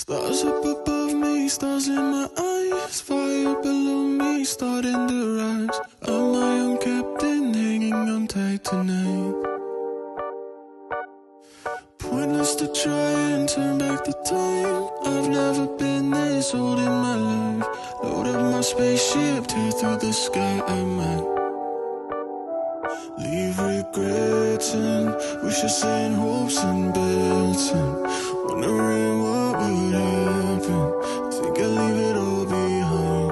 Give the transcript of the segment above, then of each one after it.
Stars up above me, stars in my eyes, fire below me, starting to rise. I'm my own captain, hanging on tight tonight. Pointless to try and turn back the time. I've never been this old in my life. Load up my spaceship, tear through the sky. I might leave regrets and wishes and hopes and bets, and wondering what would happen. Think I'll leave it all behind.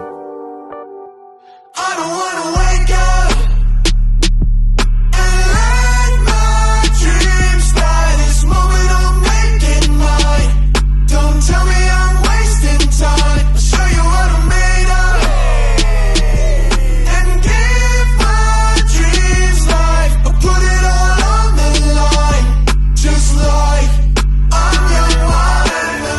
I don't wanna wake up and let my dreams die. This moment I'll make it mine. Don't tell me I'm wasting time. I'll show you what I'm made of and give my dreams life. I'll put it all on the line, just like I'm your wild.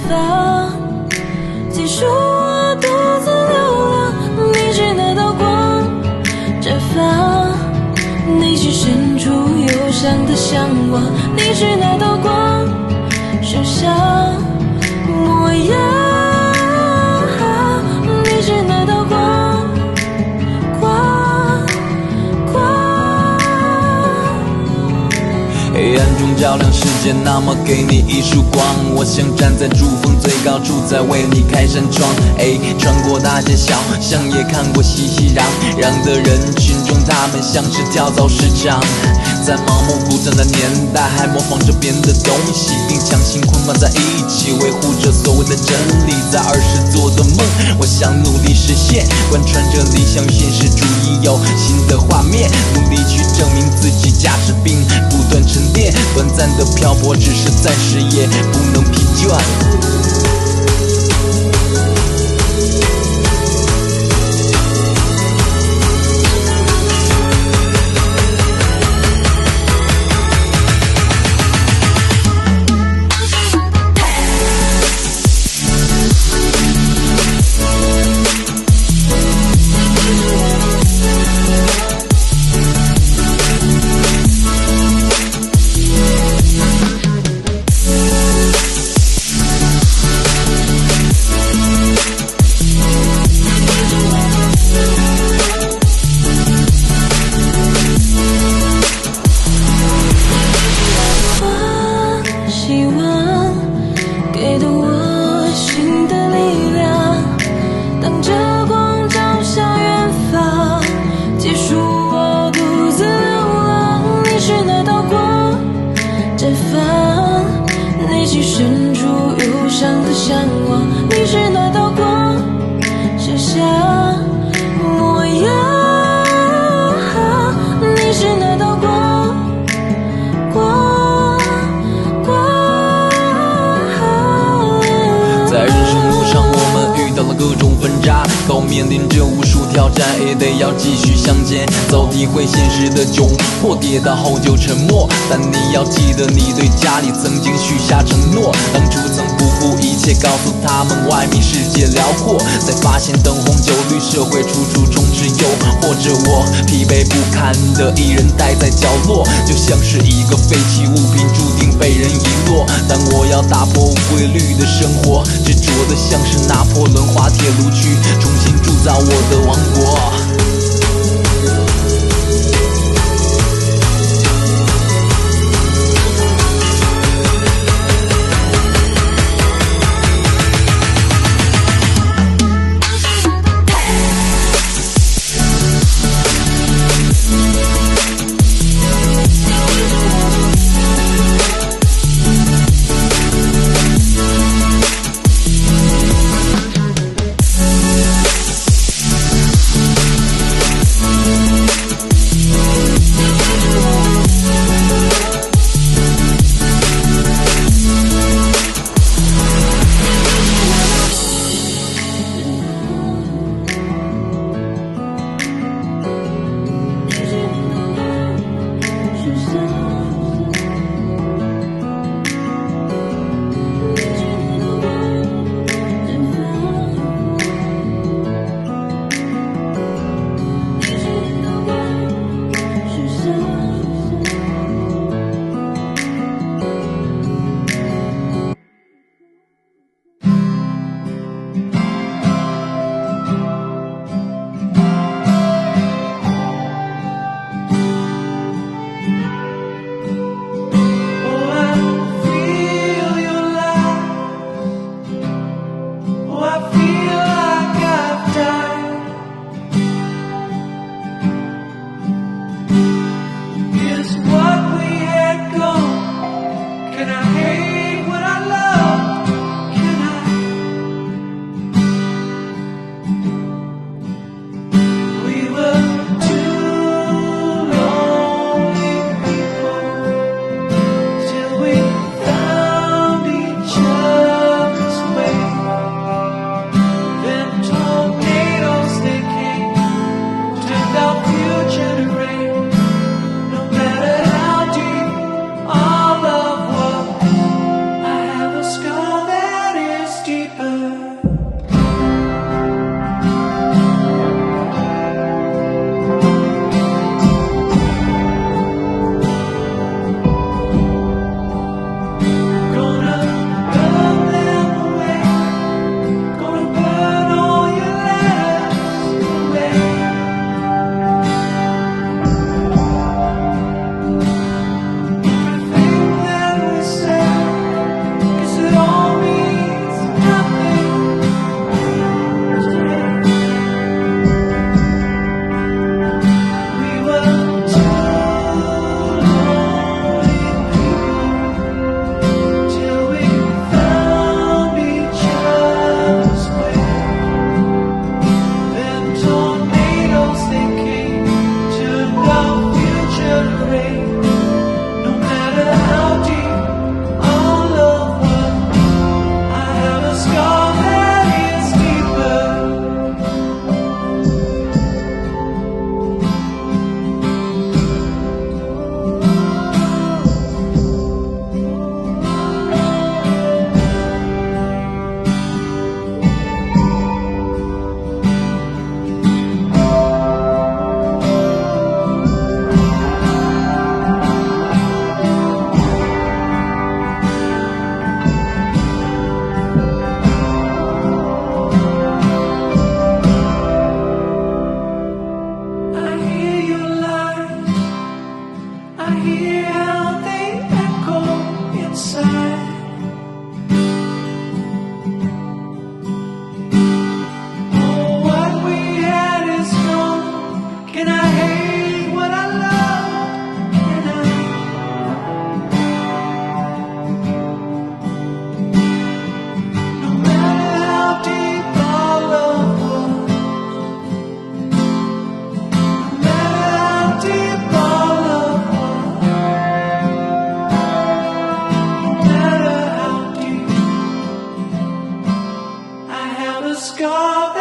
方，结束我独自流浪。你是那道光，绽放内心深处忧伤的向往。你是那道光，身上模样。你是那道光，黑暗中照亮世界，那么给你一束光。我想站在珠峰最高处，再为你开扇窗。穿过大街小巷，也看过熙熙攘攘的人群中，他们像是跳蚤市场。在盲目鼓掌的年代，还模仿着别人的东西，并强行捆绑在一起，维护着所谓的真理。在20做的梦，我想努力实现，贯穿着理想与现实主义，有新的画面，努力去证明自己价值，并不断沉淀。短暂的漂泊只是暂时，也不能疲倦。希望给了我新的力量，当这光照向远方，结束我独自流浪。你是那道光，绽放内心深处忧伤的向往。你是那道光，身上模样。你是那道光，在人生路上，我们遇到了各种分岔，都面临着无数挑战，也得要继续向前走，体会现实的窘迫，跌倒后就沉默。但你要记得，你对家里曾经许下承诺，当初曾不顾一切告诉他们外面世界辽阔，才发现灯红酒绿，社会处处充斥诱惑着我，疲惫不堪的一人待在角落，就像是一个废弃物品，注定被人遗落。但我要打破规律的生活，执着的像是拿破仑滑铁卢去重新铸造我的王国。sky.